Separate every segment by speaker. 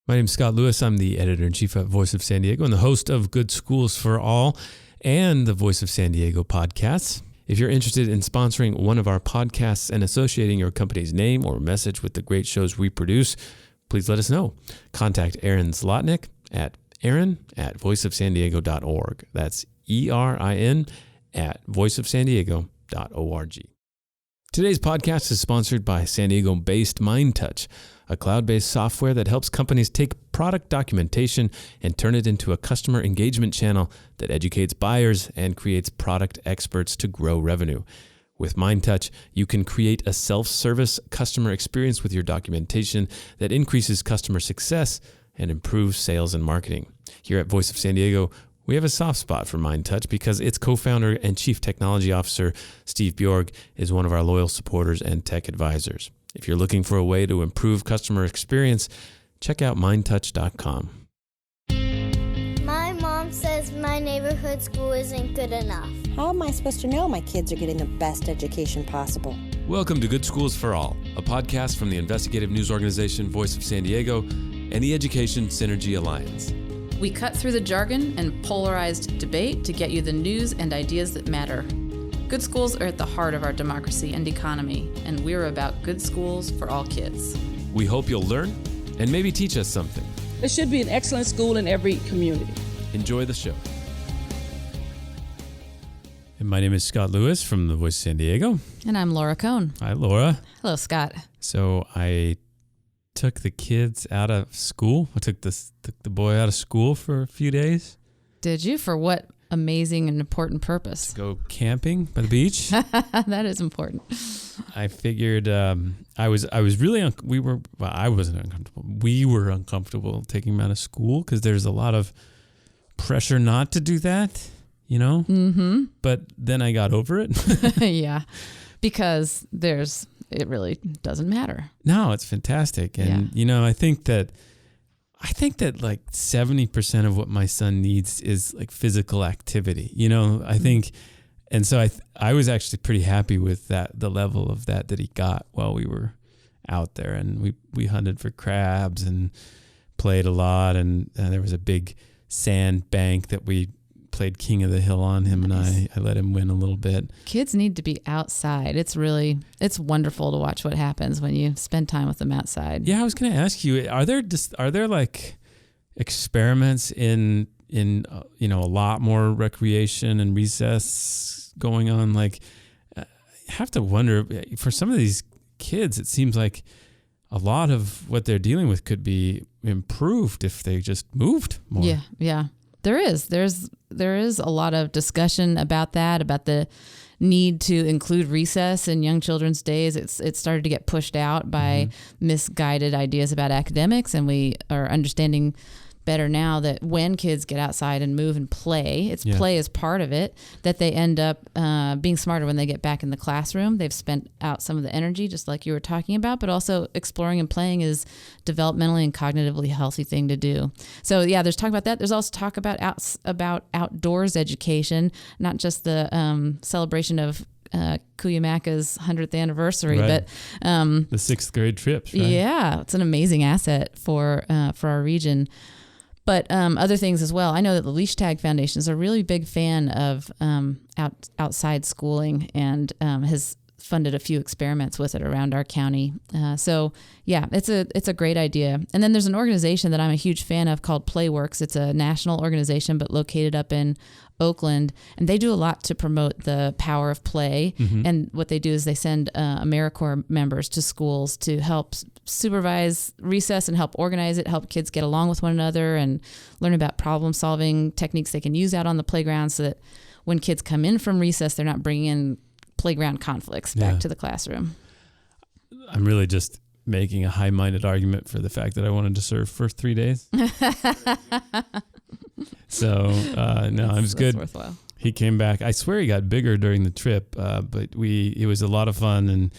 Speaker 1: My name's Scott Lewis. I'm the editor-in-chief at Voice of San Diego and the host of Good Schools for All and the Voice of San Diego podcasts. If you're interested in sponsoring one of our podcasts and associating your company's name or message with the great shows we produce, please let us know. Contact Aaron Zlotnick at aaron@voiceofsandiego.org. That's ERIN at voiceofsandiego.org. Today's podcast is sponsored by San Diego-based MindTouch, a cloud-based software that helps companies take product documentation and turn it into a customer engagement channel that educates buyers and creates product experts to grow revenue. With MindTouch, you can create a self-service customer experience with your documentation that increases customer success and improves sales and marketing. Here at Voice of San Diego, we have a soft spot for MindTouch because its co-founder and chief technology officer, Steve Bjorg, is one of our loyal supporters and tech advisors. If you're looking for a way to improve customer experience, check out mindtouch.com.
Speaker 2: My mom says my neighborhood school isn't good enough.
Speaker 3: How am I supposed to know my kids are getting the best education possible?
Speaker 1: Welcome to Good Schools for All, a podcast from the investigative news organization Voice of San Diego and the Education Synergy Alliance.
Speaker 4: We cut through the jargon and polarized debate to get you the news and ideas that matter. Good schools are at the heart of our democracy and economy, and we're about good schools for all kids.
Speaker 1: We hope you'll learn and maybe teach us something.
Speaker 5: There should be an excellent school in every community.
Speaker 1: Enjoy the show. And my name is Scott Lewis from the Voice of San Diego.
Speaker 4: And I'm Laura Kohn.
Speaker 1: Hi, Laura.
Speaker 4: Hello, Scott.
Speaker 1: So I took the kids out of school. I took the boy out of school for a few days.
Speaker 4: Did you? For what amazing and important purpose?
Speaker 1: To go camping by the beach.
Speaker 4: That is important.
Speaker 1: I figured I was really I wasn't uncomfortable. We were uncomfortable taking him out of school because there's a lot of pressure not to do that, you know? Mm-hmm. But then I got over it.
Speaker 4: Yeah, because it really doesn't matter.
Speaker 1: No, it's fantastic. And, you know, I think that like 70% of what my son needs is like physical activity, you know, I think. And so I was actually pretty happy with the level of that he got while we were out there. And we hunted for crabs and played a lot. And there was a big sand bank that we played King of the Hill on him. Nice. And I let him win a little bit.
Speaker 4: Kids need to be outside. It's wonderful to watch what happens when you spend time with them outside.
Speaker 1: Yeah, I was going to ask you, are there like experiments in you know, a lot more recreation and recess going on? Like, I have to wonder, for some of these kids, it seems like a lot of what they're dealing with could be improved if they just moved more.
Speaker 4: Yeah. There is a lot of discussion about that, about the need to include recess in young children's days. It started to get pushed out by misguided ideas about academics, and we are understanding better now that when kids get outside and move and play, play is part of it, that they end up being smarter when they get back in the classroom. They've spent out some of the energy, just like you were talking about, but also exploring and playing is developmentally and cognitively healthy thing to do. So yeah, there's talk about that. There's also talk about outdoors education, not just the celebration of Cuyamaca's 100th anniversary,
Speaker 1: right.
Speaker 4: but
Speaker 1: the 6th grade trips, right? Yeah,
Speaker 4: it's an amazing asset for our region. But other things as well. I know that the Leash Tag Foundation is a really big fan of outside schooling and has funded a few experiments with it around our county. So yeah, it's a great idea. And then there's an organization that I'm a huge fan of called Playworks. It's a national organization, but located up in Oakland, and they do a lot to promote the power of play. Mm-hmm. And what they do is they send AmeriCorps members to schools to help supervise recess and help organize it, help kids get along with one another and learn about problem-solving techniques they can use out on the playground so that when kids come in from recess, they're not bringing in playground conflicts back to the classroom.
Speaker 1: I'm really just making a high-minded argument for the fact that I wanted to serve for 3 days. So, no, it was good.
Speaker 4: Worthwhile.
Speaker 1: He came back. I swear he got bigger during the trip, but it was a lot of fun.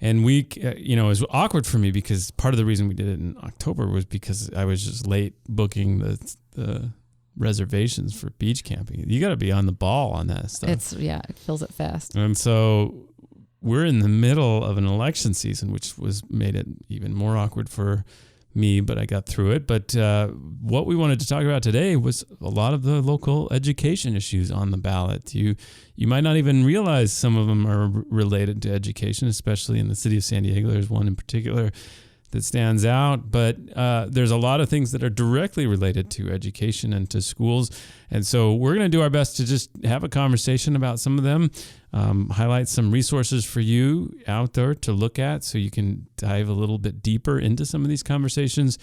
Speaker 1: And we, it was awkward for me because part of the reason we did it in October was because I was just late booking the reservations for beach camping. You got to be on the ball on that stuff.
Speaker 4: It fills it fast.
Speaker 1: And so we're in the middle of an election season, which made it even more awkward for me, but I got through it. But what we wanted to talk about today was a lot of the local education issues on the ballot. You might not even realize some of them are related to education, especially in the city of San Diego. There's one in particular that stands out, but there's a lot of things that are directly related to education and to schools. And so we're going to do our best to just have a conversation about some of them, highlight some resources for you out there to look at so you can dive a little bit deeper into some of these conversations.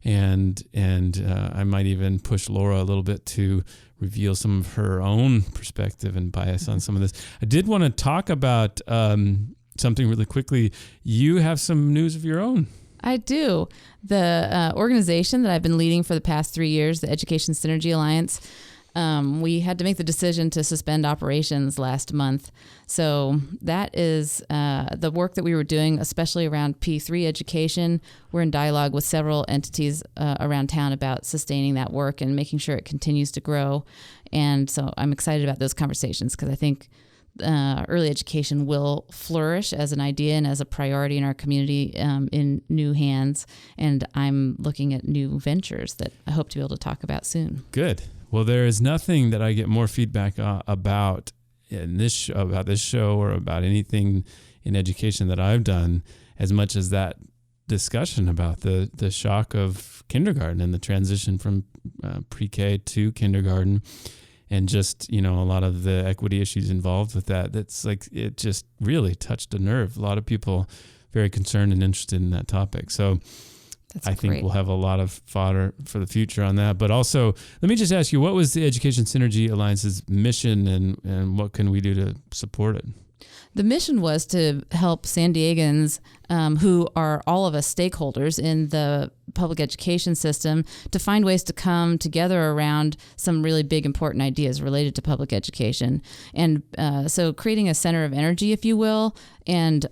Speaker 1: And I might even push Laura a little bit to reveal some of her own perspective and bias on some of this. I did want to talk about something really quickly. You have some news of your own.
Speaker 4: I do. The organization that I've been leading for the past 3 years, the Education Synergy Alliance, we had to make the decision to suspend operations last month. So that is the work that we were doing, especially around P3 education. We're in dialogue with several entities around town about sustaining that work and making sure it continues to grow. And so I'm excited about those conversations because I think early education will flourish as an idea and as a priority in our community in new hands. And I'm looking at new ventures that I hope to be able to talk about soon.
Speaker 1: Good. Well, there is nothing that I get more feedback about this show or about anything in education that I've done as much as that discussion about the shock of kindergarten and the transition from pre-K to kindergarten. And just, a lot of the equity issues involved with that. That's like, it just really touched a nerve. A lot of people very concerned and interested in that topic. So I think we'll have a lot of fodder for the future on that. But also, let me just ask you, what was the Education Synergy Alliance's mission and what can we do to support it?
Speaker 4: The mission was to help San Diegans, who are all of us stakeholders in the public education system, to find ways to come together around some really big, important ideas related to public education. And so creating a center of energy, if you will, and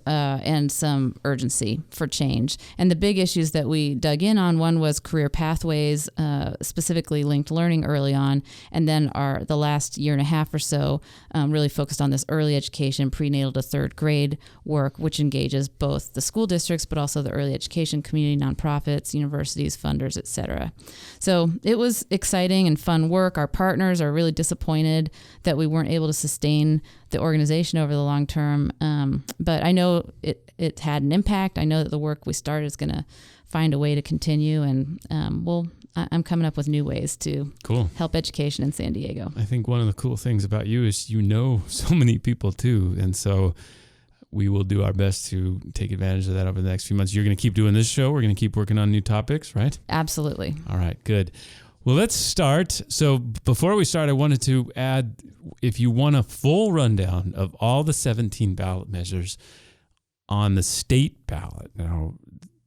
Speaker 4: some urgency for change. And the big issues that we dug in on, one was career pathways, specifically linked learning early on. And then the last year and a half or so really focused on this early education, prenatal to third grade work, which engages both the school districts, but also the early education community, nonprofits, universities, funders, et cetera. So it was exciting and fun work. Our partners are really disappointed that we weren't able to sustain the organization over the long term. But I know it had an impact. I know that the work we started is going to find a way to continue. And I'm coming up with new ways to help education in San Diego.
Speaker 1: I think one of the cool things about you is so many people too. And so we will do our best to take advantage of that over the next few months. You're going to keep doing this show. We're going to keep working on new topics, right?
Speaker 4: Absolutely.
Speaker 1: All right, good. Well, let's start. So before we start, I wanted to add, if you want a full rundown of all the 17 ballot measures on the state ballot. Now,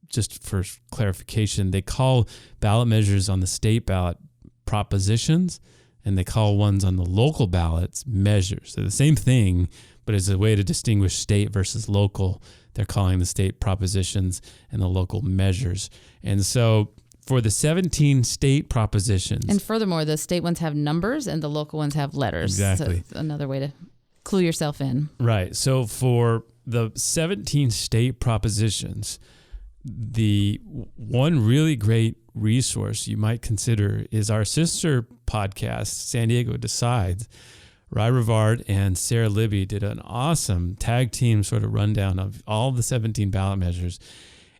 Speaker 1: just for clarification, they call ballot measures on the state ballot propositions, and they call ones on the local ballots measures. They're the same thing, but as a way to distinguish state versus local, they're calling the state propositions and the local measures. And so for the 17 state propositions.
Speaker 4: And furthermore, the state ones have numbers and the local ones have letters.
Speaker 1: Exactly.
Speaker 4: So another way to clue yourself in.
Speaker 1: Right. So for the 17 state propositions, the one really great resource you might consider is our sister podcast, San Diego Decides. Rai Rivard and Sarah Libby did an awesome tag team sort of rundown of all the 17 ballot measures.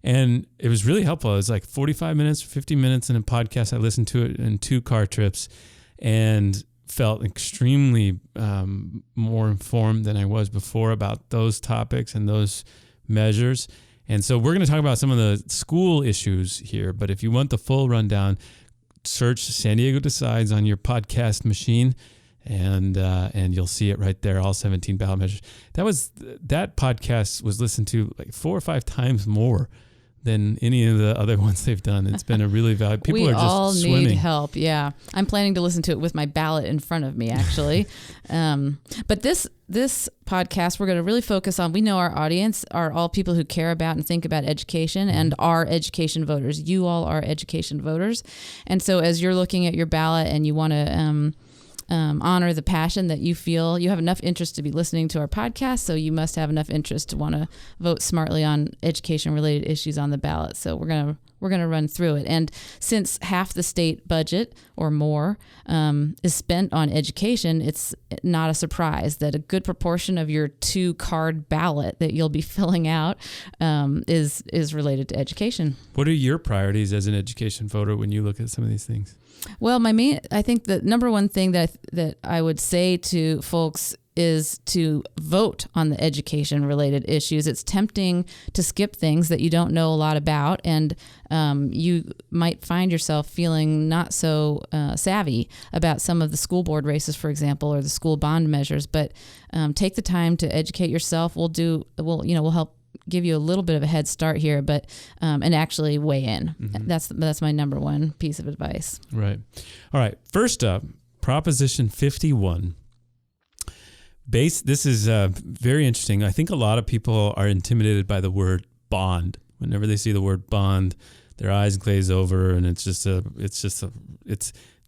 Speaker 1: And it was really helpful. It was like 45 minutes, 50 minutes in a podcast. I listened to it in 2 car trips and felt extremely more informed than I was before about those topics and those measures. And so we're going to talk about some of the school issues here. But if you want the full rundown, search San Diego Decides on your podcast machine. And you'll see it right there, all 17 ballot measures. That podcast was listened to like 4 or 5 times more than any of the other ones they've done. It's been a really valuable. People
Speaker 4: we
Speaker 1: are just
Speaker 4: all
Speaker 1: swimming.
Speaker 4: Need help. Yeah, I'm planning to listen to it with my ballot in front of me, actually. But this podcast, we're going to really focus on. We know our audience are all people who care about and think about education and are education voters. You all are education voters, and so as you're looking at your ballot and you want to honor the passion that you feel. You have enough interest to be listening to our podcast, so you must have enough interest to want to vote smartly on education-related issues on the ballot. So we're going to we're going to run through it. And since half the state budget or more is spent on education, it's not a surprise that a good proportion of your 2-card ballot that you'll be filling out is related to education.
Speaker 1: What are your priorities as an education voter when you look at some of these things?
Speaker 4: Well, I think the number one thing that I would say to folks is to vote on the education-related issues. It's tempting to skip things that you don't know a lot about, and you might find yourself feeling not so savvy about some of the school board races, for example, or the school bond measures. But take the time to educate yourself. We'll help give you a little bit of a head start here, but and actually weigh in. Mm-hmm. That's my number one piece of advice.
Speaker 1: Right. All right. First up, Proposition 51. This is very interesting. I think a lot of people are intimidated by the word bond. Whenever they see the word bond, their eyes glaze over, and it's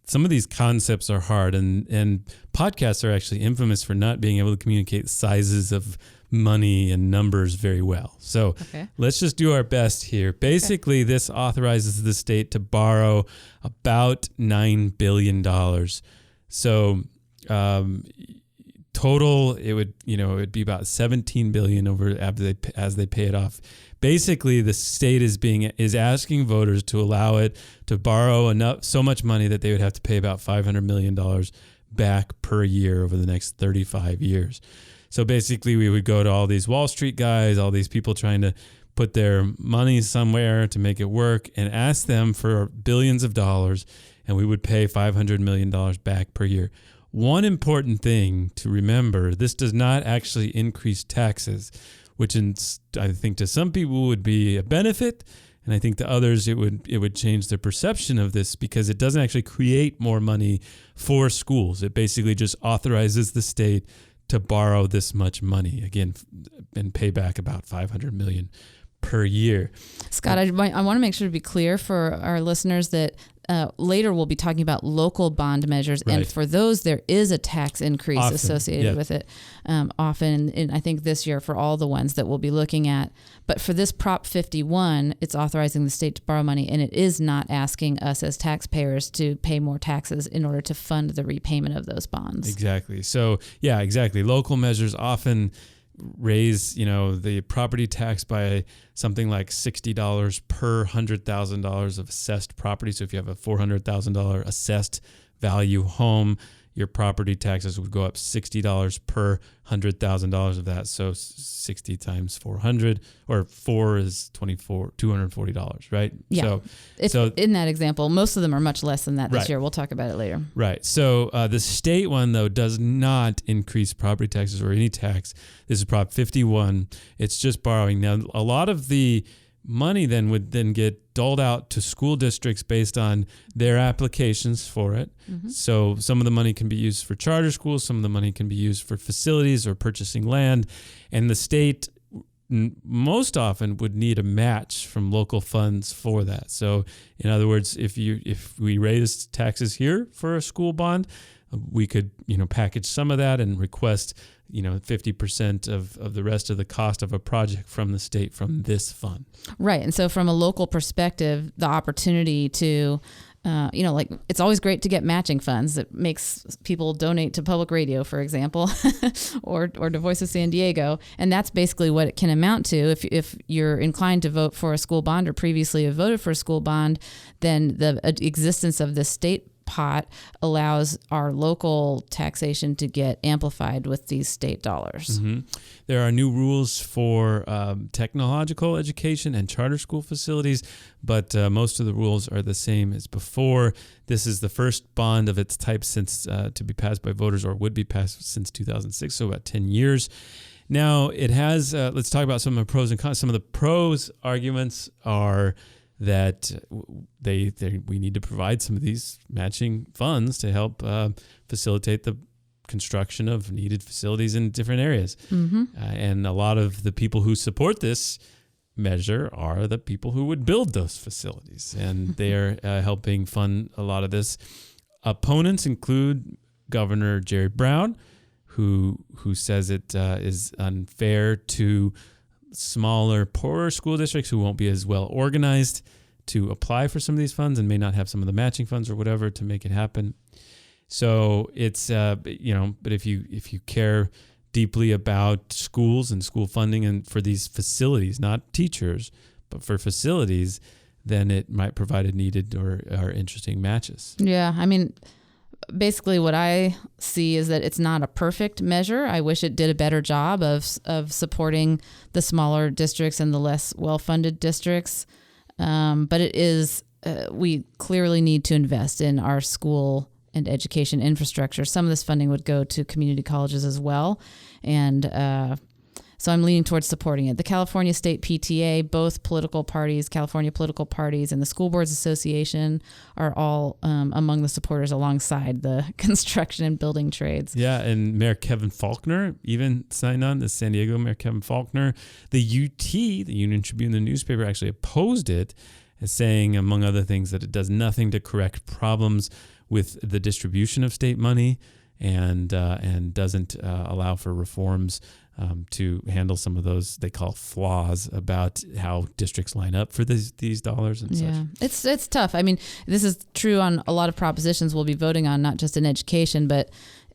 Speaker 1: some of these concepts are hard, and podcasts are actually infamous for not being able to communicate sizes of money and numbers very well. So Let's just do our best here. Basically, This authorizes the state to borrow about $9 billion. So total, it would be about $17 billion as they pay it off. Basically, the state is asking voters to allow it to borrow so much money that they would have to pay about $500 million back per year over the next 35 years. So basically, we would go to all these Wall Street guys, all these people trying to put their money somewhere to make it work, and ask them for billions of dollars, and we would pay $500 million back per year. One important thing to remember, this does not actually increase taxes, which I think to some people would be a benefit, and I think to others it would change their perception of this, because it doesn't actually create more money for schools. It basically just authorizes the state to borrow this much money, again, and pay back about $500 million per year.
Speaker 4: Scott, I want to make sure to be clear for our listeners that later we'll be talking about local bond measures, right. And for those there is a tax increase associated with it, often, and I think this year for all the ones that we'll be looking at. But for this Prop 51, it's authorizing the state to borrow money, and it is not asking us as taxpayers to pay more taxes in order to fund the repayment of those bonds. Exactly.
Speaker 1: So, yeah, exactly. Local measures often raise, the property tax by something like $60 per $100,000 of assessed property. So if you have a $400,000 assessed value home, your property taxes would go up $60 per $100,000 of that. So 60 times 400, or 4 is $240, right?
Speaker 4: Yeah. So in that example, most of them are much less than that this year. We'll talk about it later.
Speaker 1: Right. So the state one, though, does not increase property taxes or any tax. This is Prop 51. It's just borrowing. Now, a lot of the money would get doled out to school districts based on their applications for it. Mm-hmm. So some of the money can be used for charter schools, some of the money can be used for facilities or purchasing land, and the state most often would need a match from local funds for that. So in other words, if we raise taxes here for a school bond, we could package some of that and request 50% of the rest of the cost of a project from the state from this fund.
Speaker 4: Right. And so from a local perspective, the opportunity to, it's always great to get matching funds. It makes people donate to public radio, for example, or to Voice of San Diego. And that's basically what it can amount to. If you're inclined to vote for a school bond or previously have voted for a school bond, then the existence of the state pot allows our local taxation to get amplified with these state dollars.
Speaker 1: Mm-hmm. There are new rules for technological education and charter school facilities, but most of the rules are the same as before. This is the first bond of its type since to be passed by voters, or would be passed since 2006, so about 10 years. Now, it has, let's talk about some of the pros and cons. Some of the pros arguments are that we need to provide some of these matching funds to help facilitate the construction of needed facilities in different areas. Mm-hmm. And a lot of the people who support this measure are the people who would build those facilities, and they are helping fund a lot of this. Opponents include Governor Jerry Brown, who says it is unfair to smaller, poorer school districts who won't be as well organized to apply for some of these funds and may not have some of the matching funds or whatever to make it happen. So it's, but if you care deeply about schools and school funding and for these facilities, not teachers, but for facilities, then it might provide needed or interesting matches.
Speaker 4: Yeah, I mean, basically what I see is that it's not a perfect measure. I wish it did a better job of supporting the smaller districts and the less well-funded districts. But it is, we clearly need to invest in our school and education infrastructure. Some of this funding would go to community colleges as well. And so I'm leaning towards supporting it. The California State PTA, both political parties, California political parties, and the School Boards Association are all among the supporters alongside the construction and building trades.
Speaker 1: Yeah, and Mayor Kevin Faulconer even signed on, the San Diego Mayor Kevin Faulconer. The UT, the Union Tribune, the newspaper, actually opposed it, saying, among other things, that it does nothing to correct problems with the distribution of state money and doesn't allow for reforms to handle some of those they call flaws about how districts line up for these dollars and such.
Speaker 4: It's tough. I mean, this is true on a lot of propositions we'll be voting on, not just in education, but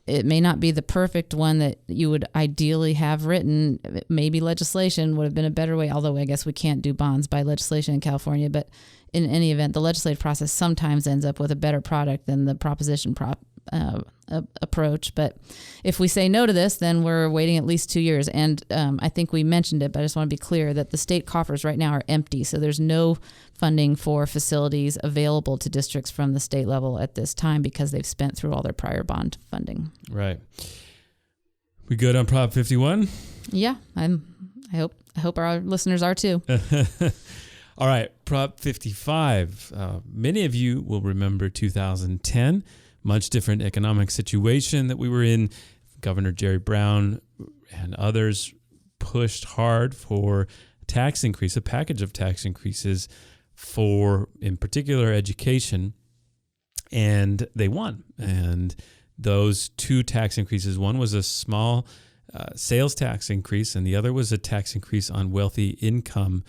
Speaker 4: it may not be the perfect one that you would ideally have written. Maybe legislation would have been a better way, although I guess we can't do bonds by legislation in California. But in any event, the legislative process sometimes ends up with a better product than the proposition approach. But if we say no to this, then we're waiting at least 2 years. And I think we mentioned it, but I just want to be clear that the state coffers right now are empty. So there's no funding for facilities available to districts from the state level at this time because they've spent through all their prior bond funding.
Speaker 1: Right. We good on Prop 51?
Speaker 4: Yeah, I hope our listeners are too.
Speaker 1: All right, Prop 55. Many of you will remember 2010, much different economic situation that we were in. Governor Jerry Brown and others pushed hard for a tax increase, a package of tax increases for, in particular, education, and they won. And those two tax increases, one was a small sales tax increase, and the other was a tax increase on wealthy income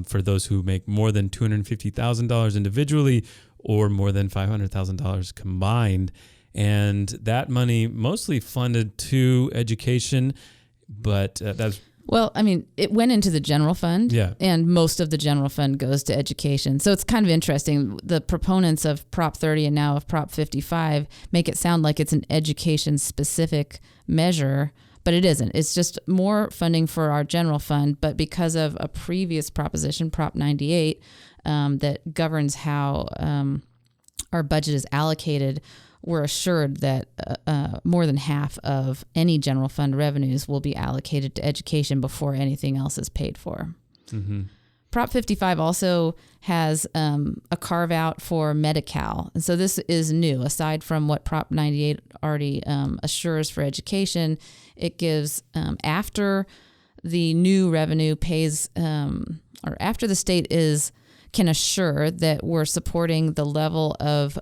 Speaker 1: for those who make more than $250,000 individually or more than $500,000 combined. And that money mostly funded to education, but that's...
Speaker 4: Well, I mean, it went into the general fund,
Speaker 1: yeah,
Speaker 4: and most of the general fund goes to education. So it's kind of interesting. The proponents of Prop 30 and now of Prop 55 make it sound like it's an education-specific measure, but it isn't. It's just more funding for our general fund, but because of a previous proposition, Prop 98, that governs how our budget is allocated, we're assured that more than half of any general fund revenues will be allocated to education before anything else is paid for. Mm-hmm. Prop 55 also has a carve out for Medi-Cal. And so this is new. Aside from what Prop 98 already assures for education, it gives after the new revenue pays, or after the state can assure that we're supporting the level of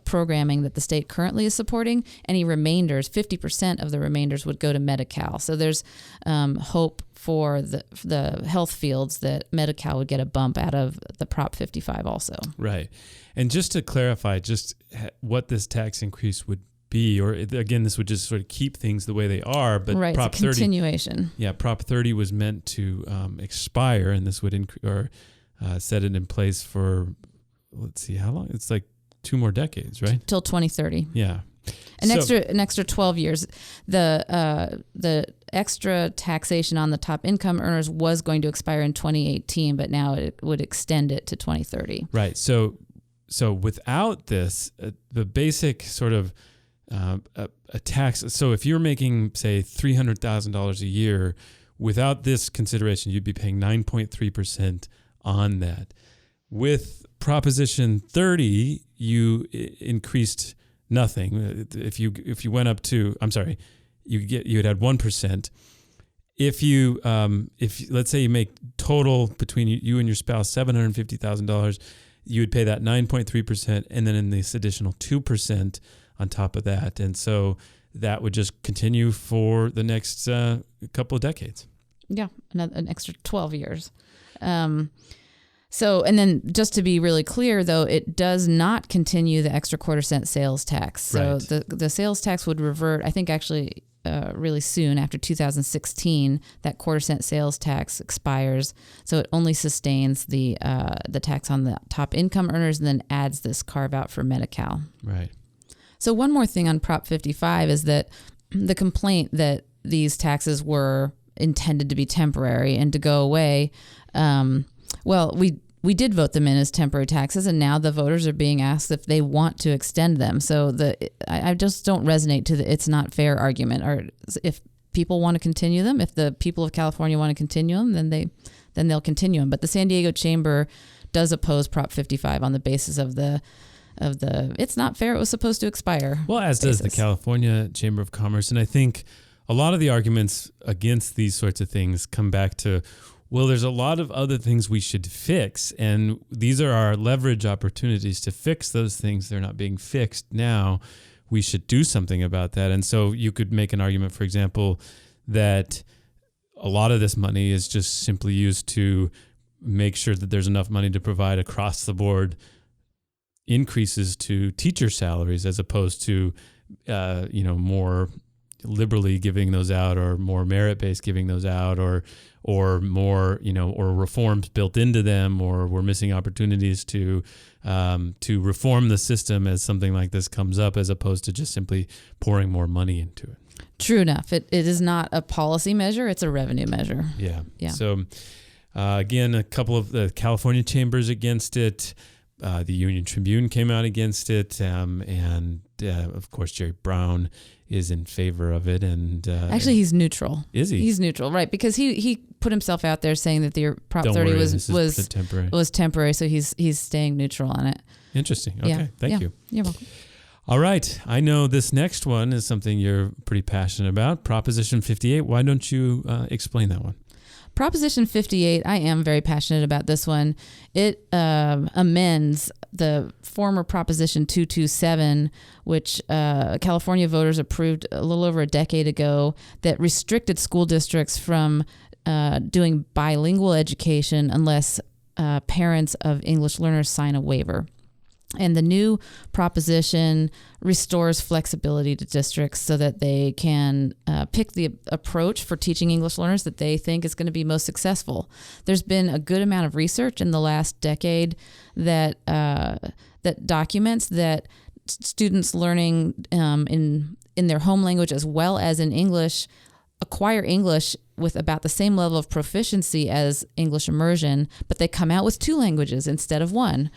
Speaker 4: programming that the state currently is supporting, any remainders, 50% of the remainders would go to Medi-Cal. So there's hope for the health fields that Medi-Cal would get a bump out of the Prop 55 also.
Speaker 1: Right. And just to clarify just what this tax increase would be, or again, this would just sort of keep things the way they are, but
Speaker 4: right,
Speaker 1: Prop
Speaker 4: it's a continuation.
Speaker 1: 30, yeah, Prop 30 was meant to expire, and this would set it in place for, let's see, how long? It's like 2 more decades, right?
Speaker 4: Till 2030.
Speaker 1: Yeah.
Speaker 4: An extra 12 years. The extra taxation on the top income earners was going to expire in 2018, but now it would extend it to 2030.
Speaker 1: Right. So without this, the basic sort of a tax. So if you're making, say, $300,000 a year, without this consideration, you'd be paying 9.3% on that. With Proposition 30, you increased nothing. If you went up to, you'd had 1%. If let's say you make total between you and your spouse $750,000, you would pay that 9.3%, and then in this additional 2% on top of that, and so that would just continue for the next couple of decades.
Speaker 4: Yeah, an extra 12 years. So, and then just to be really clear, though, it does not continue the extra quarter-cent sales tax. So
Speaker 1: Right.
Speaker 4: the sales tax would revert, I think actually really soon after 2016, that quarter-cent sales tax expires. So it only sustains the tax on the top income earners and then adds this carve-out for Medi-Cal.
Speaker 1: Right.
Speaker 4: So one more thing on Prop 55 is that the complaint that these taxes were intended to be temporary and to go away, well, we did vote them in as temporary taxes, and now the voters are being asked if they want to extend them. So I just don't resonate to the "it's not fair" argument. Or if people want to continue them, if the people of California want to continue them, then they'll continue them. But the San Diego Chamber does oppose Prop 55 on the basis of the "it's not fair, it was supposed to expire."
Speaker 1: Well, as does the
Speaker 4: basis.
Speaker 1: California Chamber of Commerce. And I think a lot of the arguments against these sorts of things come back to, well, there's a lot of other things we should fix, and these are our leverage opportunities to fix those things. They're not being fixed now. We should do something about that. And so you could make an argument, for example, that a lot of this money is just simply used to make sure that there's enough money to provide across the board increases to teacher salaries, as opposed to more liberally giving those out, or more merit-based giving those out, or more, or reforms built into them, or we're missing opportunities to reform the system as something like this comes up, as opposed to just simply pouring more money into it.
Speaker 4: True enough. It is not a policy measure, it's a revenue measure.
Speaker 1: Yeah.
Speaker 4: Yeah.
Speaker 1: So again, a couple of the California chambers against it. The Union Tribune came out against it, and of course Jerry Brown is in favor of it. And
Speaker 4: Actually, he's neutral.
Speaker 1: Is he?
Speaker 4: He's neutral, right? Because he put himself out there saying that the Prop
Speaker 1: Don't
Speaker 4: 30
Speaker 1: worry, this is
Speaker 4: was
Speaker 1: temporary.
Speaker 4: was temporary, so he's staying neutral on it.
Speaker 1: Interesting. Okay, thank you.
Speaker 4: You're welcome.
Speaker 1: All right, I know this next one is something you're pretty passionate about, Proposition 58. Why don't you explain that one?
Speaker 4: Proposition 58, I am very passionate about this one. It amends the former Proposition 227, which California voters approved a little over a decade ago, that restricted school districts from doing bilingual education unless parents of English learners sign a waiver. And the new proposition restores flexibility to districts so that they can pick the approach for teaching English learners that they think is going to be most successful. There's been a good amount of research in the last decade that documents that students learning in their home language as well as in English acquire English with about the same level of proficiency as English immersion, but they come out with two languages instead of one.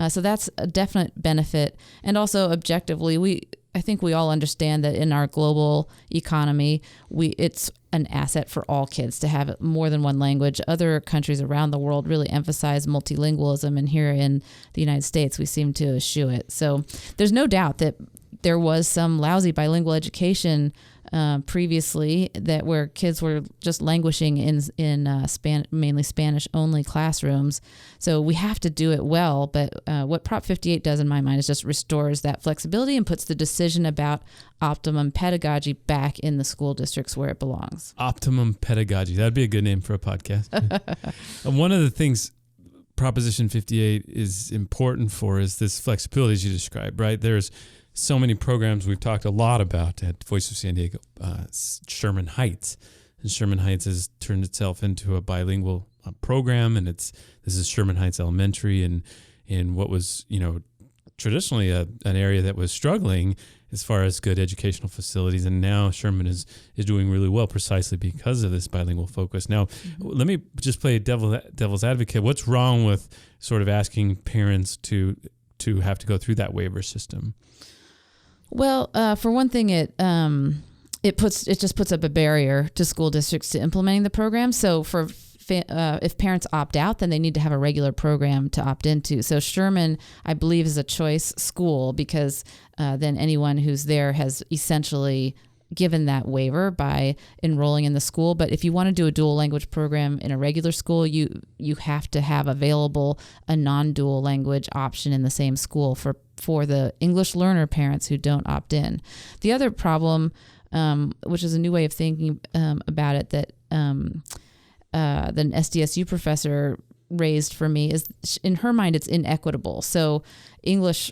Speaker 4: So that's a definite benefit. And also objectively, I think we all understand that in our global economy, it's an asset for all kids to have more than one language. Other countries around the world really emphasize multilingualism, and here in the United States, we seem to eschew it. So there's no doubt that there was some lousy bilingual education previously, that where kids were just languishing in mainly Spanish only classrooms. So we have to do it well. But what Prop 58 does in my mind is just restores that flexibility and puts the decision about optimum pedagogy back in the school districts where it belongs.
Speaker 1: Optimum pedagogy. That'd be a good name for a podcast. And one of the things Proposition 58 is important for is this flexibility, as you described, right? There's so many programs we've talked a lot about at Voice of San Diego, Sherman Heights. And Sherman Heights has turned itself into a bilingual program, and this is Sherman Heights Elementary, and in what was traditionally an area that was struggling as far as good educational facilities, and now Sherman is doing really well precisely because of this bilingual focus. Now, let me just play devil's advocate. What's wrong with sort of asking parents to have to go through that waiver system?
Speaker 4: Well, for one thing, it just puts up a barrier to school districts to implementing the program. So if parents opt out, then they need to have a regular program to opt into. So Sherman, I believe, is a choice school because then anyone who's there has essentially given that waiver by enrolling in the school. But if you want to do a dual language program in a regular school, you have to have available a non-dual language option in the same school for the English learner parents who don't opt in. The other problem, which is a new way of thinking about it, that the SDSU professor raised for me is, in her mind, it's inequitable. So English,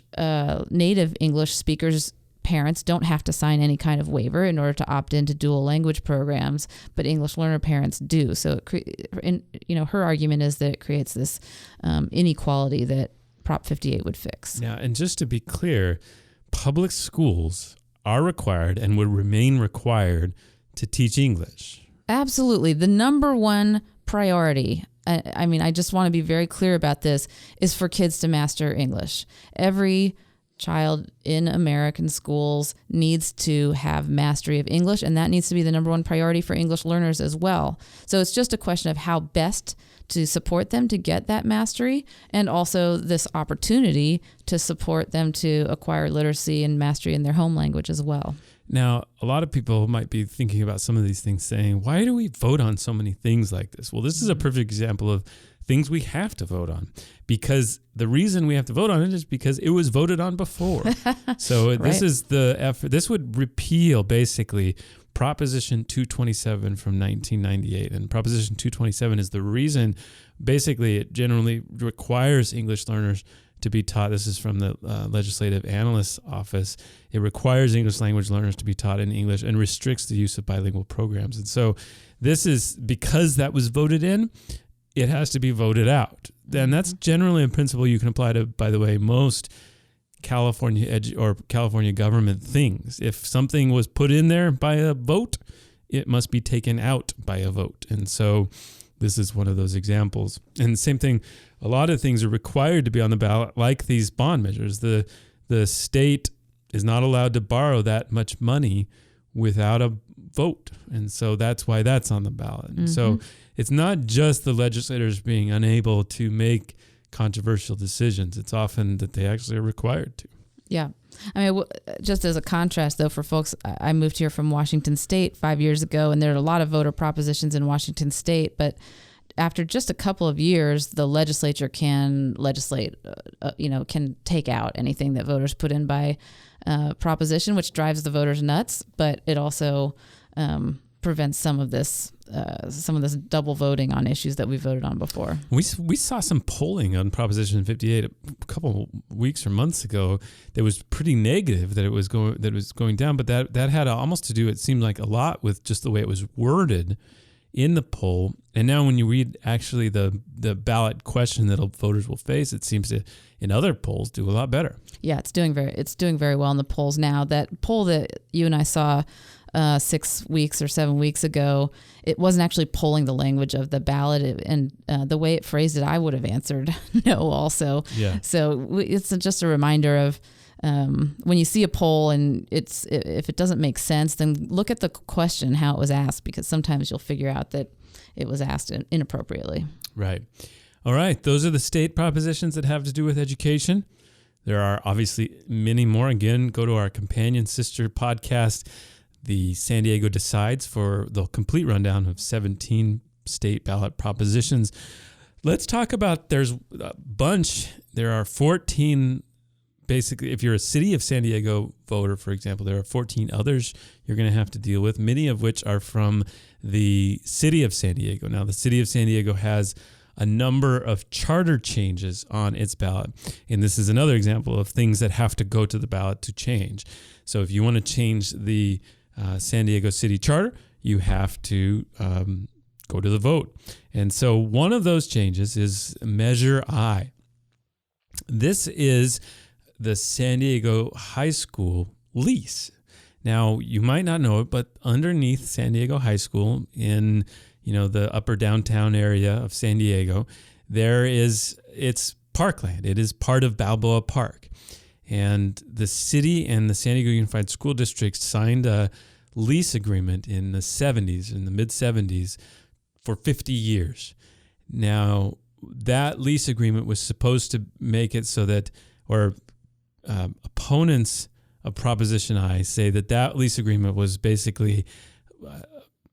Speaker 4: native English speakers, parents don't have to sign any kind of waiver in order to opt into dual language programs, but English learner parents do. So, her argument is that it creates this inequality that Prop 58 would fix.
Speaker 1: Yeah, and just to be clear, public schools are required and would remain required to teach English.
Speaker 4: Absolutely. The number one priority, I just want to be very clear about this, is for kids to master English. Every child in American schools needs to have mastery of English, and that needs to be the number one priority for English learners as well. So it's just a question of how best to support them to get that mastery, and also this opportunity to support them to acquire literacy and mastery in their home language as well.
Speaker 1: Now, a lot of people might be thinking about some of these things saying, why do we vote on so many things like this? Well, this is a perfect example of things we have to vote on, because the reason we have to vote on it is because it was voted on before. So this is the effort. This would repeal basically Proposition 227 from 1998. And Proposition 227 is the reason, basically, it generally requires English learners to be taught. This is from the Legislative Analyst's Office. It requires English language learners to be taught in English and restricts the use of bilingual programs. And so this is, because that was voted in, it has to be voted out. And that's generally a principle you can apply to, by the way, most California California government things. If something was put in there by a vote, it must be taken out by a vote. And so this is one of those examples. And the same thing, a lot of things are required to be on the ballot, like these bond measures. The state is not allowed to borrow that much money without a vote. And so that's why that's on the ballot. And so it's not just the legislators being unable to make controversial decisions. It's often that they actually are required to.
Speaker 4: Yeah. I mean, just as a contrast, though, for folks, I moved here from Washington State 5 years ago, and there are a lot of voter propositions in Washington State, but after just a couple of years, the legislature can legislate, can take out anything that voters put in by proposition, which drives the voters nuts, but it also prevents some of this double voting on issues that we voted on before.
Speaker 1: We saw some polling on Proposition 58 a couple weeks or months ago that was pretty negative, that it was going down, but that had almost to do, it seemed like, a lot with just the way it was worded in the poll. And now when you read actually the ballot question that voters will face, it seems to, in other polls, do a lot better. Yeah,
Speaker 4: it's doing very well in the polls now. That poll that you and I saw 6 weeks or 7 weeks ago, it wasn't actually polling the language of the ballot, and the way it phrased it, I would have answered no also.
Speaker 1: Yeah.
Speaker 4: So it's just a reminder of when you see a poll and if it doesn't make sense, then look at the question, how it was asked, because sometimes you'll figure out that it was asked inappropriately.
Speaker 1: Right. All right. Those are the state propositions that have to do with education. There are obviously many more. Again, go to our companion sister podcast, The San Diego Decides, for the complete rundown of 17 state ballot propositions. Let's talk about, there's a bunch. There are 14, basically, if you're a City of San Diego voter, for example, there are 14 others you're going to have to deal with, many of which are from the City of San Diego. Now, the City of San Diego has a number of charter changes on its ballot. And this is another example of things that have to go to the ballot to change. So if you want to change the San Diego City Charter, you have to go to the vote. And so one of those changes is Measure I. This is the San Diego High School lease. Now, you might not know it, but underneath San Diego High School in the upper downtown area of San Diego, it's parkland. It is part of Balboa Park. And the city and the San Diego Unified School District signed a lease agreement in the mid-70s, for 50 years. Now, that lease agreement was supposed to make it so that, opponents of Proposition I say that lease agreement was basically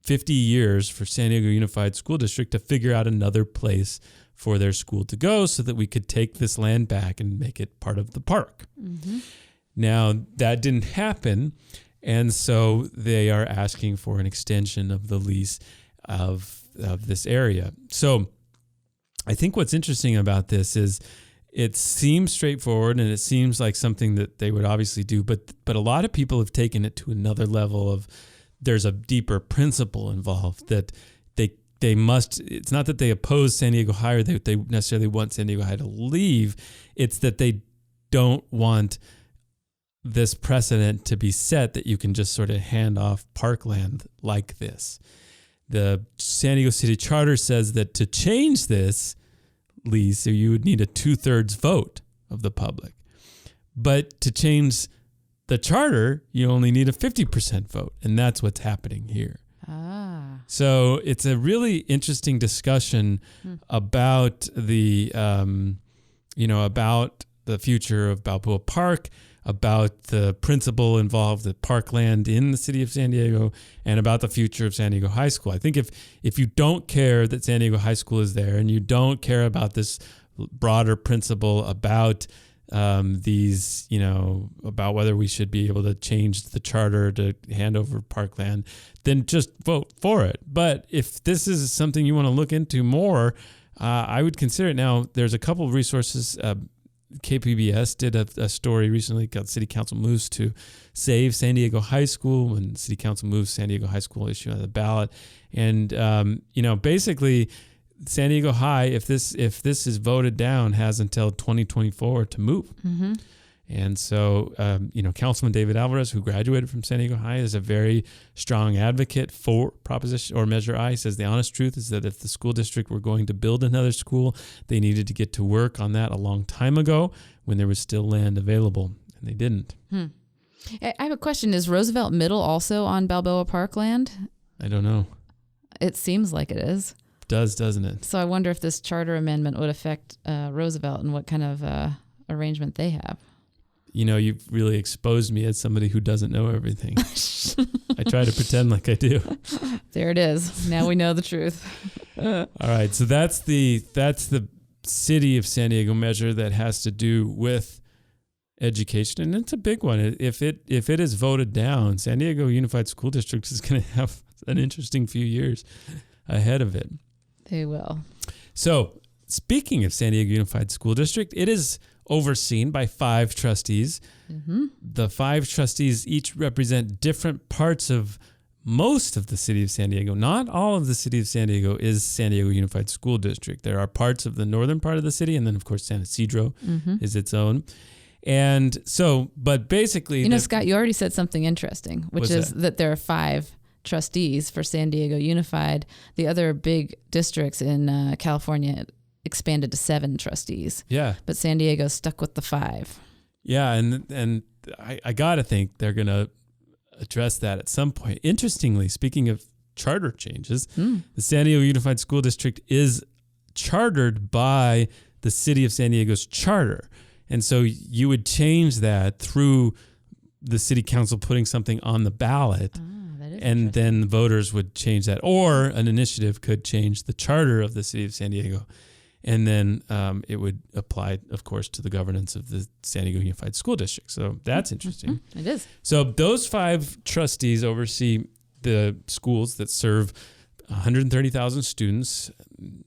Speaker 1: 50 years for San Diego Unified School District to figure out another place for their school to go so that we could take this land back and make it part of the park. Mm-hmm. Now, that didn't happen, and so they are asking for an extension of the lease of this area. So I think what's interesting about this is it seems straightforward and it seems like something that they would obviously do, but a lot of people have taken it to another level of there's a deeper principle involved that they must, it's not that they oppose San Diego High or they necessarily want San Diego High to leave. It's that they don't want this precedent to be set that you can just sort of hand off parkland like this. The San Diego City Charter says that to change this lease, you would need a 2/3 vote of the public. But to change the charter, you only need a 50% vote. And that's what's happening here. So it's a really interesting discussion about the, about the future of Balboa Park, about the principle involved at Parkland in the city of San Diego, and about the future of San Diego High School. I think if you don't care that San Diego High School is there and you don't care about this broader principle about these, about whether we should be able to change the charter to hand over parkland, then just vote for it. But if this is something you want to look into more, I would consider it. Now, there's a couple of resources. KPBS did a story recently called City Council Moves to Save San Diego High School, when City Council moves San Diego High School issue on the ballot. And, basically San Diego High, if this is voted down, has until 2024 to move. Mm-hmm. And so, Councilman David Alvarez, who graduated from San Diego High, is a very strong advocate for Proposition or Measure I. He says the honest truth is that if the school district were going to build another school, they needed to get to work on that a long time ago when there was still land available, and they didn't.
Speaker 4: I have a question. Is Roosevelt Middle also on Balboa Park land?
Speaker 1: I don't know.
Speaker 4: It seems like it is.
Speaker 1: Doesn't it?
Speaker 4: So I wonder if this charter amendment would affect Roosevelt and what kind of arrangement they have.
Speaker 1: You've really exposed me as somebody who doesn't know everything. I try to pretend like I do.
Speaker 4: There it is. Now we know the truth.
Speaker 1: All right. So that's the city of San Diego measure that has to do with education. And it's a big one. If it is voted down, San Diego Unified School District is going to have an interesting few years ahead of it.
Speaker 4: They will.
Speaker 1: So speaking of San Diego Unified School District, it is overseen by 5 trustees. Mm-hmm. The 5 trustees each represent different parts of most of the city of San Diego. Not all of the city of San Diego is San Diego Unified School District. There are parts of the northern part of the city, and then, of course, San Isidro is its own. And so, but basically...
Speaker 4: Scott, you already said something interesting, which is that there are 5 trustees for San Diego Unified. The other big districts in California expanded to 7 trustees. Yeah. But San Diego stuck with the 5.
Speaker 1: Yeah, and I got to think they're going to address that at some point. Interestingly, speaking of charter changes, the San Diego Unified School District is chartered by the city of San Diego's charter. And so you would change that through the city council putting something on the ballot. And then voters would change that. Or an initiative could change the charter of the city of San Diego. And then it would apply, of course, to the governance of the San Diego Unified School District. So that's interesting.
Speaker 4: It is.
Speaker 1: So those 5 trustees oversee the schools that serve 130,000 students,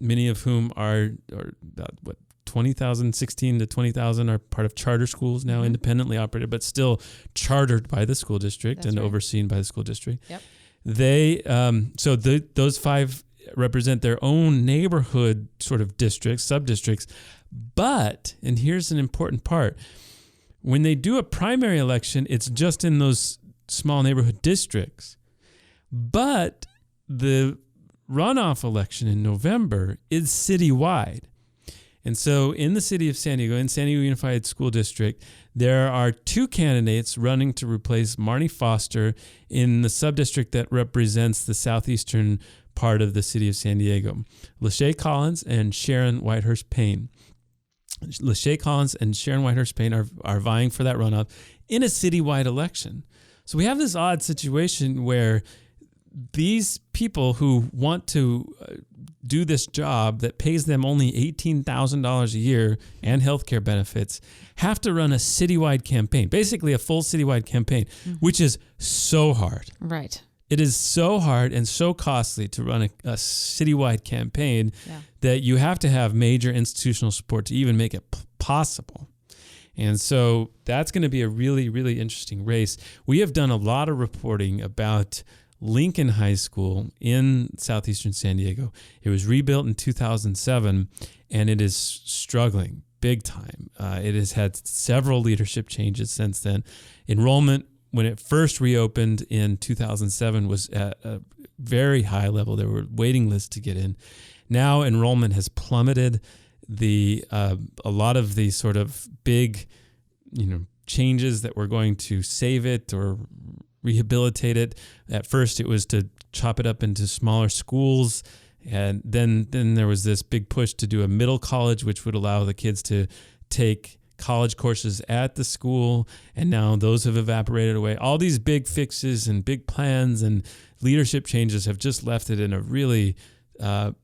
Speaker 1: many of whom are about 20,000, 16 to 20,000 are part of charter schools now, independently operated, but still chartered by the school district overseen by the school district. Yep. They those 5 represent their own neighborhood sort of districts, sub-districts. But, and here's an important part, when they do a primary election, it's just in those small neighborhood districts. But the runoff election in November is citywide. And so in the city of San Diego, in San Diego Unified School District, there are 2 candidates running to replace Marnie Foster in the sub-district that represents the southeastern part of the city of San Diego. Lachey Collins and Sharon Whitehurst Payne. Lachey Collins and Sharon Whitehurst Payne are vying for that runoff in a citywide election. So we have this odd situation where these people who want to do this job that pays them only $18,000 a year and healthcare benefits have to run a citywide campaign, basically a full citywide campaign, which is so hard.
Speaker 4: Right.
Speaker 1: it is so hard and so costly to run a citywide campaign that you have to have major institutional support to even make it possible. And so that's going to be a really, really interesting race. We have done a lot of reporting about Lincoln High School in southeastern San Diego. It was rebuilt in 2007, and it is struggling big time. It has had several leadership changes since then. Enrollment, when it first reopened in 2007, was at a very high level. There were waiting lists to get in. Now enrollment has plummeted. A lot of the sort of big, changes that were going to save it or rehabilitate it. At first, it was to chop it up into smaller schools, and then there was this big push to do a middle college, which would allow the kids to take college courses at the school, and now those have evaporated away. All these big fixes and big plans and leadership changes have just left it in a really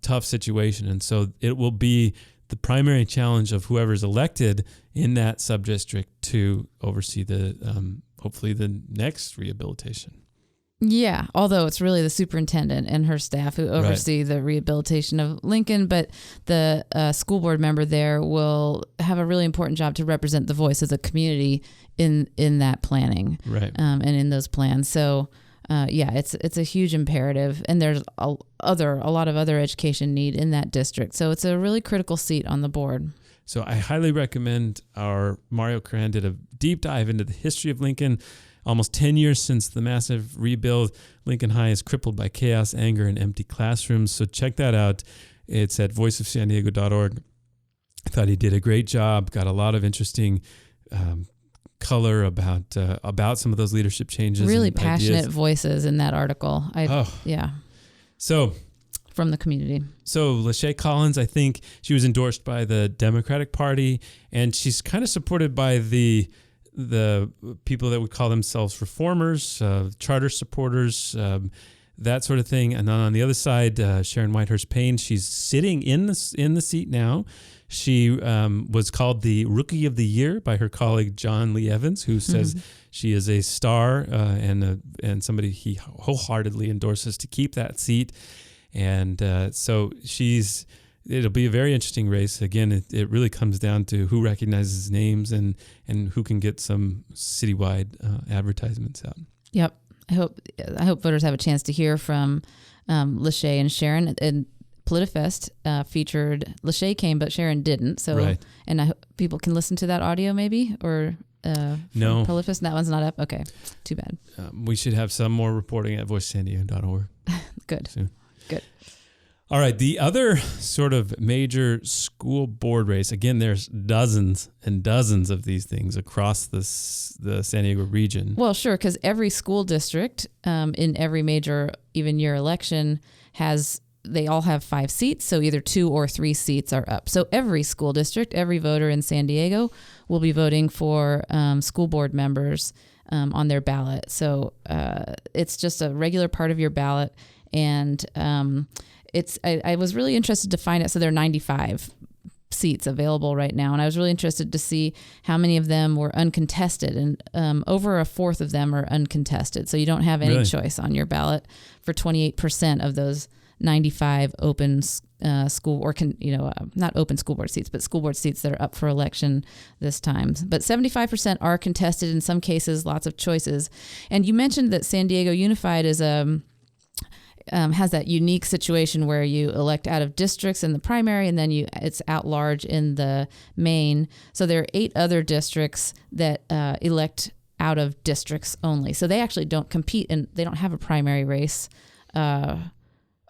Speaker 1: tough situation, and so it will be the primary challenge of whoever's elected in that sub-district to oversee hopefully the next rehabilitation.
Speaker 4: Yeah, although it's really the superintendent and her staff who oversee the rehabilitation of Lincoln, but the school board member there will have a really important job to represent the voice of the community in that planning, and in those plans. So, it's a huge imperative, and there's a lot of other education need in that district. So it's a really critical seat on the board.
Speaker 1: So I highly recommend our Mario Curran did a deep dive into the history of Lincoln. Almost 10 years since the massive rebuild, Lincoln High is crippled by chaos, anger, and empty classrooms. So check that out. It's at voiceofsandiego.org. I thought he did a great job, got a lot of interesting color about some of those leadership changes.
Speaker 4: Really
Speaker 1: and
Speaker 4: passionate
Speaker 1: ideas.
Speaker 4: Voices in that article.
Speaker 1: So
Speaker 4: from the community.
Speaker 1: So Lachey Collins, I think she was endorsed by the Democratic Party, and she's kind of supported by the people that would call themselves reformers, charter supporters, that sort of thing. And then on the other side, Sharon Whitehurst Payne, she's sitting in the seat now. She was called the Rookie of the Year by her colleague John Lee Evans, who says she is a star and somebody he wholeheartedly endorses to keep that seat. And so it'll be a very interesting race. Again, it really comes down to who recognizes names and who can get some citywide advertisements out.
Speaker 4: Yep. I hope voters have a chance to hear from Lachey and Sharon. And PolitiFest featured Lachey came, but Sharon didn't. So, and I hope people can listen to that audio maybe, or
Speaker 1: no,
Speaker 4: PolitiFest. That one's not up. Okay, too bad.
Speaker 1: We should have some more reporting at voicesandiego.org.
Speaker 4: Good.
Speaker 1: Soon.
Speaker 4: Good.
Speaker 1: All right. The other sort of major school board race, again, there's dozens and dozens of these things across the San Diego region.
Speaker 4: Well, sure, because every school district in every major even year election they all have 5 seats, so either 2 or 3 seats are up. So every school district, every voter in San Diego will be voting for school board members on their ballot. So it's just a regular part of your ballot. And I was really interested to find out. So there are 95 seats available right now, and I was really interested to see how many of them were uncontested, and over a fourth of them are uncontested. So you don't have any choice on your ballot for 28% of those 95 open school or not open school board seats, but school board seats that are up for election this time. But 75% are contested. In some cases, lots of choices. And you mentioned that San Diego Unified is has that unique situation where you elect out of districts in the primary, and then it's at large in the main. So there are 8 other districts that elect out of districts only. So they actually don't compete, and they don't have a primary race.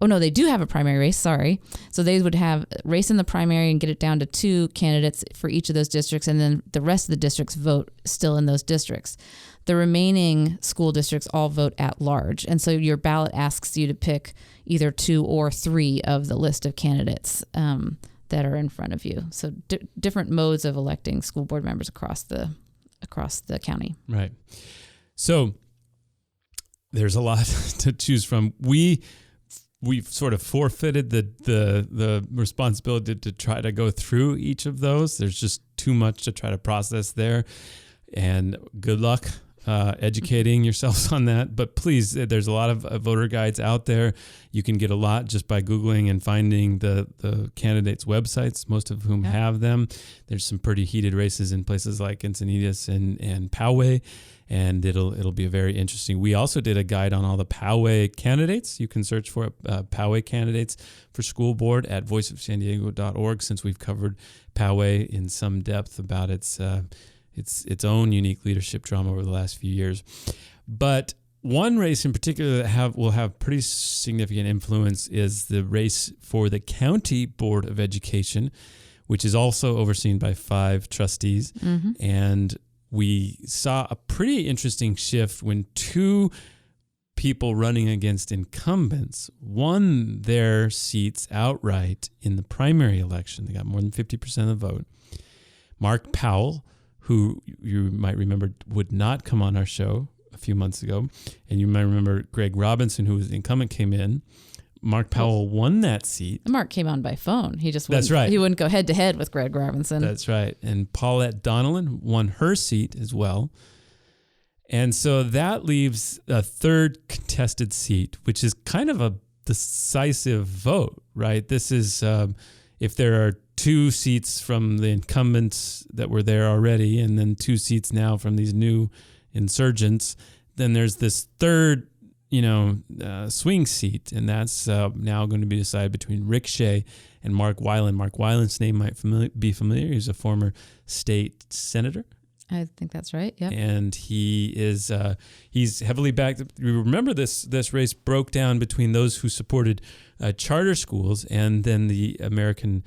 Speaker 4: They do have a primary race, sorry. So they would have race in the primary and get it down to 2 candidates for each of those districts, and then the rest of the districts vote still in those districts. The remaining school districts all vote at large, and so your ballot asks you to pick either 2 or 3 of the list of candidates that are in front of you. So different modes of electing school board members across the county. Right.
Speaker 1: So there's a lot to choose from. We've sort of forfeited the responsibility to try to go through each of those. There's just too much to try to process there, and good luck educating yourselves on that. But please, there's a lot of voter guides out there. You can get a lot just by Googling and finding the candidates' websites, most of whom have them. There's some pretty heated races in places like Encinitas and Poway, and it'll be very interesting. We also did a guide on all the Poway candidates. You can search for Poway candidates for school board at voiceofsandiego.org, since we've covered Poway in some depth about its own unique leadership drama over the last few years. But one race in particular that will have pretty significant influence is the race for the County Board of Education, which is also overseen by 5 trustees. Mm-hmm. And we saw a pretty interesting shift when 2 people running against incumbents won their seats outright in the primary election. They got more than 50% of the vote. Mark Powell, who you might remember would not come on our show a few months ago, and you might remember Greg Robinson, who was the incumbent, came in. Mark Powell won that seat.
Speaker 4: Mark came on by phone. He just wouldn't,
Speaker 1: That's right.
Speaker 4: He wouldn't go head to head with Greg Robinson.
Speaker 1: That's right. And Paulette Donnellan won her seat as well. And so that leaves a 3rd contested seat, which is kind of a decisive vote, right? This is if there are 2 seats from the incumbents that were there already, and then 2 seats now from these new insurgents, then there's this 3rd, swing seat, and that's now going to be decided between Rick Shea and Mark Weiland. Mark Weiland's name might be familiar. He's a former state senator.
Speaker 4: I think that's right. Yeah.
Speaker 1: And he is he's heavily backed. You remember this race broke down between those who supported charter schools and then the American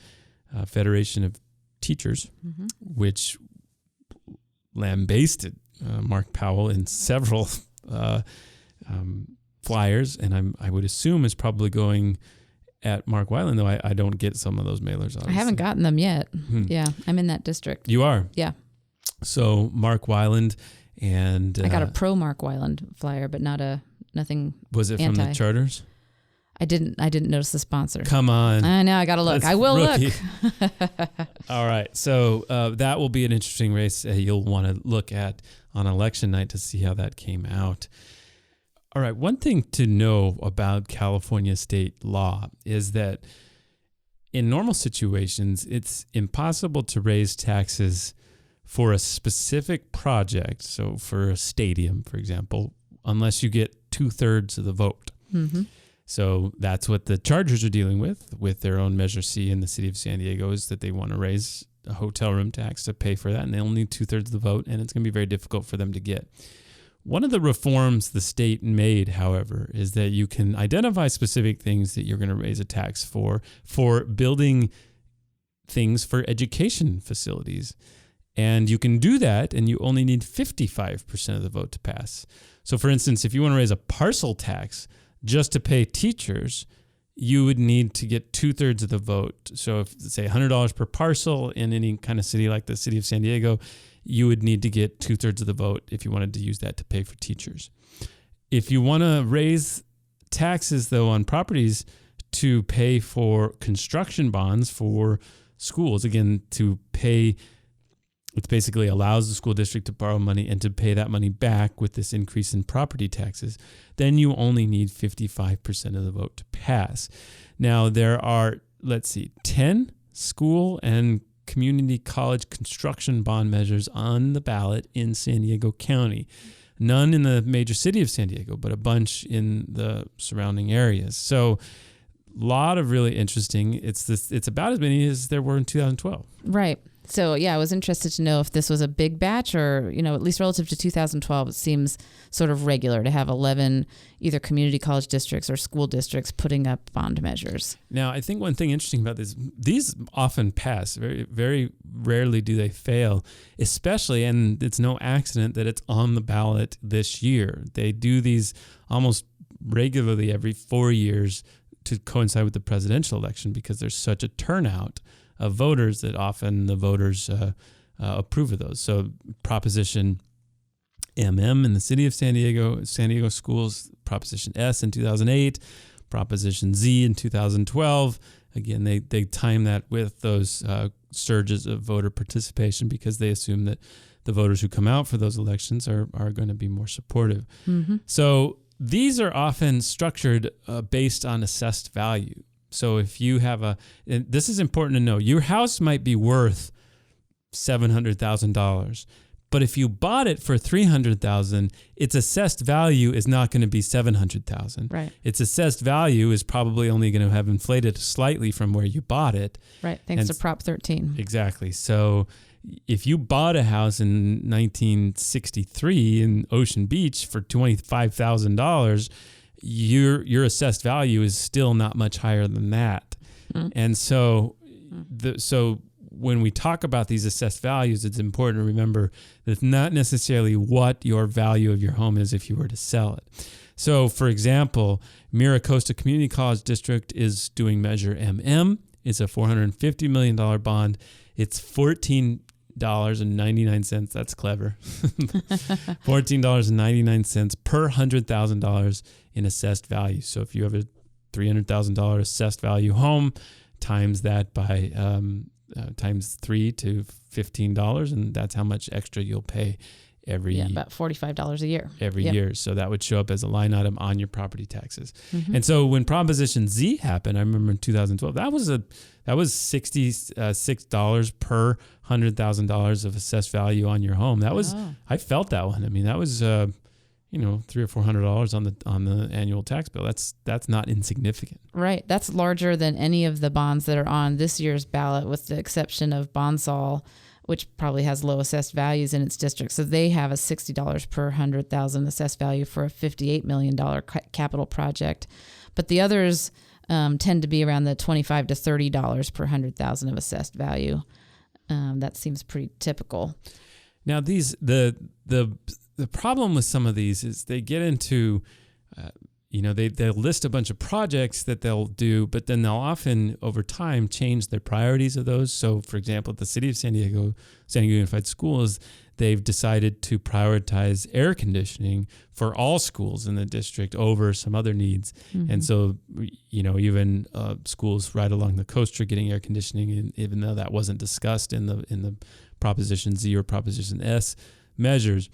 Speaker 1: Federation of Teachers, mm-hmm. which lambasted Mark Powell in several flyers, and I would assume is probably going at Mark Weiland, though I don't get some of those mailers. Obviously.
Speaker 4: I haven't gotten them yet. Yeah, I'm in that district.
Speaker 1: You are?
Speaker 4: Yeah.
Speaker 1: So Mark Weiland, and
Speaker 4: I got a pro Mark Weiland flyer, but nothing.
Speaker 1: Was it
Speaker 4: anti.
Speaker 1: from the charters?
Speaker 4: I didn't notice the sponsor.
Speaker 1: Come on.
Speaker 4: I know. I got to look. I will
Speaker 1: rookie.
Speaker 4: look.
Speaker 1: All right. So that will be an interesting race you'll want to look at on election night to see how that came out. All right. One thing to know about California state law is that in normal situations, it's impossible to raise taxes for a specific project. So for a stadium, for example, unless you get 2/3 of the vote. Mm-hmm. So that's what the Chargers are dealing with their own Measure C in the city of San Diego, is that they want to raise a hotel room tax to pay for that, and they'll need 2/3 of the vote, and it's going to be very difficult for them to get. One of the reforms the state made, however, is that you can identify specific things that you're going to raise a tax for building things for education facilities. And you can do that, and you only need 55% of the vote to pass. So, for instance, if you want to raise a parcel tax just to pay teachers, you would need to get 2/3 of the vote. So, if, say, $100 per parcel in any kind of city like the city of San Diego, you would need to get 2/3 of the vote if you wanted to use that to pay for teachers. If you want to raise taxes, though, on properties to pay for construction bonds for schools, again, to pay... It basically allows the school district to borrow money and to pay that money back with this increase in property taxes. Then you only need 55% of the vote to pass. Now, there are, 10 school and community college construction bond measures on the ballot in San Diego County. None in the major city of San Diego, but a bunch in the surrounding areas. So, a lot of really interesting. It's about as many as there were in 2012.
Speaker 4: Right. So, yeah, I was interested to know if this was a big batch or, at least relative to 2012, it seems sort of regular to have 11 either community college districts or school districts putting up bond measures.
Speaker 1: Now, I think one thing interesting about this, these often pass. Very, very rarely do they fail, especially, and it's no accident that it's on the ballot this year. They do these almost regularly every 4 years to coincide with the presidential election because there's such a turnout of voters that often the voters approve of those. So Proposition MM in the city of San Diego schools, Proposition S in 2008, Proposition Z in 2012. Again, they time that with those surges of voter participation because they assume that the voters who come out for those elections are going to be more supportive. So these are often structured based on assessed value. So if you have and this is important to know, your house might be worth $700,000, but if you bought it for $300,000, its assessed value is not going to be $700,000.
Speaker 4: Right.
Speaker 1: Its assessed value is probably only going to have inflated slightly from where you bought it.
Speaker 4: Right. Thanks to Prop 13.
Speaker 1: Exactly. So if you bought a house in 1963 in Ocean Beach for $25,000, your assessed value is still not much higher than that. And so when we talk about these assessed values, it's important to remember that it's not necessarily what your value of your home is if you were to sell it. So, for example, Mira Costa Community College District is doing Measure MM. It's a $450 million bond. It's $14.99. That's clever. $14.99 per $100,000 in assessed value. So if you have a $300,000 assessed value home, times that by times 3 to $15, and that's how much extra you'll pay every
Speaker 4: about $45 a year
Speaker 1: every year. So that would show up as a line item on your property taxes. And so when Proposition Z happened, I remember in 2012, that was $66 per $100,000 of assessed value on your home. That was I felt that one. I mean, that was $300 or $400 on the annual tax bill. That's not insignificant.
Speaker 4: Right. That's larger than any of the bonds that are on this year's ballot, with the exception of Bonsall, which probably has low assessed values in its district. So they have a $60 per $100,000 assessed value for a $58 million capital project. But the others tend to be around the $25 to $30 per $100,000 of assessed value. That seems pretty typical.
Speaker 1: Now, the problem with some of these is they get into, they'll list a bunch of projects that they'll do, but then they'll often, over time, change their priorities of those. So, for example, at the City of San Diego Unified Schools, they've decided to prioritize air conditioning for all schools in the district over some other needs. And so, even schools right along the coast are getting air conditioning, even though that wasn't discussed in the Proposition Z or Proposition S measures.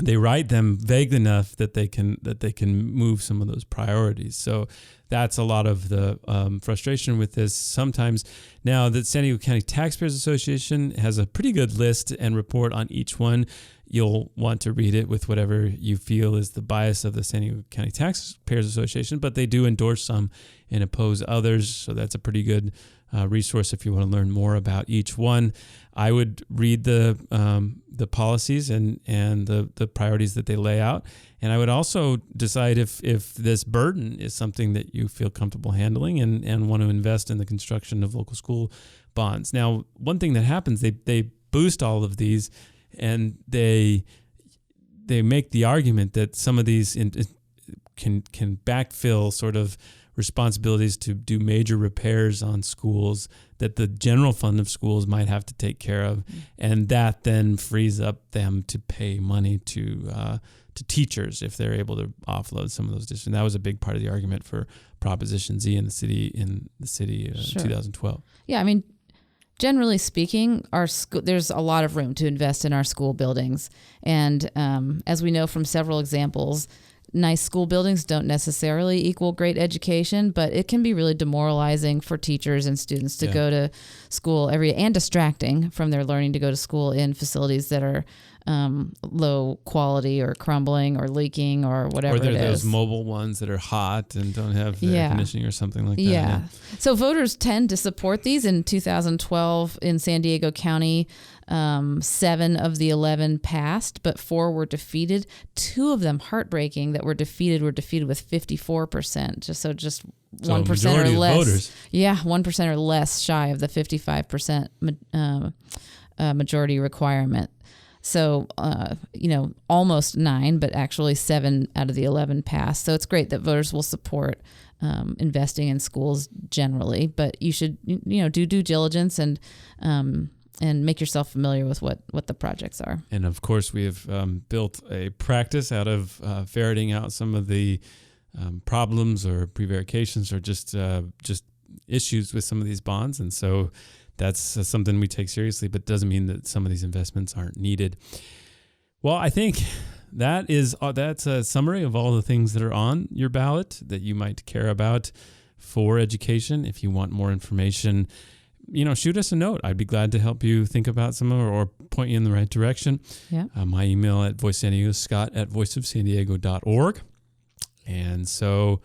Speaker 1: They write them vague enough that they can move some of those priorities. So that's a lot of the frustration with this. Sometimes now the San Diego County Taxpayers Association has a pretty good list and report on each one. You'll want to read it with whatever you feel is the bias of the San Diego County Taxpayers Association, but they do endorse some and oppose others. So that's a pretty good resource if you want to learn more about each one. I would read the policies and the priorities that they lay out, and I would also decide if this burden is something that you feel comfortable handling and want to invest in the construction of local school bonds. Now, one thing that happens, they boost all of these, and they make the argument that some of these can backfill sort of responsibilities to do major repairs on schools that the general fund of schools might have to take care of, and that then frees up them to pay money to teachers if they're able to offload some of those districts. And that was a big part of the argument for Proposition Z in the city
Speaker 4: Sure.
Speaker 1: 2012.
Speaker 4: Yeah, I mean, generally speaking, there's a lot of room to invest in our school buildings, and as we know from several examples, nice school buildings don't necessarily equal great education, but it can be really demoralizing for teachers and students to go to school and distracting from their learning to go to school in facilities that are low quality or crumbling or leaking or whatever it is. Or
Speaker 1: they're those mobile ones that are hot and don't have air conditioning or something like that.
Speaker 4: Yeah. So voters tend to support these. In 2012 in San Diego County, 7 of the 11 passed, but 4 were defeated. 2 of them, heartbreaking, that were defeated with 54%. Just 1% or less.
Speaker 1: Voters.
Speaker 4: Yeah, 1% or less shy of the 55% majority requirement. So, almost 9, but actually 7 out of the 11 passed. So it's great that voters will support investing in schools generally, but you should, do due diligence and make yourself familiar with what the projects are.
Speaker 1: And of course, we have built a practice out of ferreting out some of the problems or prevarications or just issues with some of these bonds. And so that's something we take seriously, but doesn't mean that some of these investments aren't needed. Well, I think that's a summary of all the things that are on your ballot that you might care about for education. If you want more information, shoot us a note. I'd be glad to help you think about some of it or point you in the right direction.
Speaker 4: Yeah.
Speaker 1: My email at Voice San Diego, scott@voiceofsandiego.org. And so,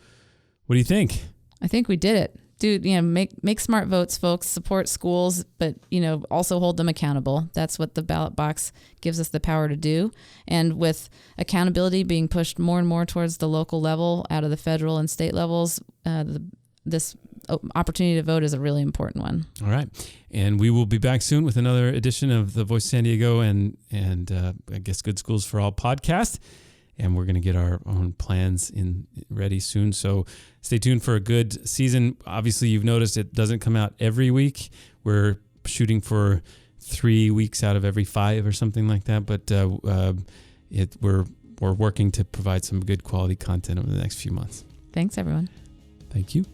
Speaker 1: what do you think?
Speaker 4: I think we did it. Dude, make smart votes, folks. Support schools, but, also hold them accountable. That's what the ballot box gives us the power to do. And with accountability being pushed more and more towards the local level out of the federal and state levels, this opportunity to vote is a really important one. All right.
Speaker 1: And we will be back soon with another edition of the Voice San Diego and I guess Good Schools for All podcast. And we're going to get our own plans ready soon. So stay tuned for a good season. Obviously, you've noticed it doesn't come out every week. We're shooting for 3 weeks out of every 5 or something like that. But we're working to provide some good quality content over the next few months.
Speaker 4: Thanks, everyone.
Speaker 1: Thank you.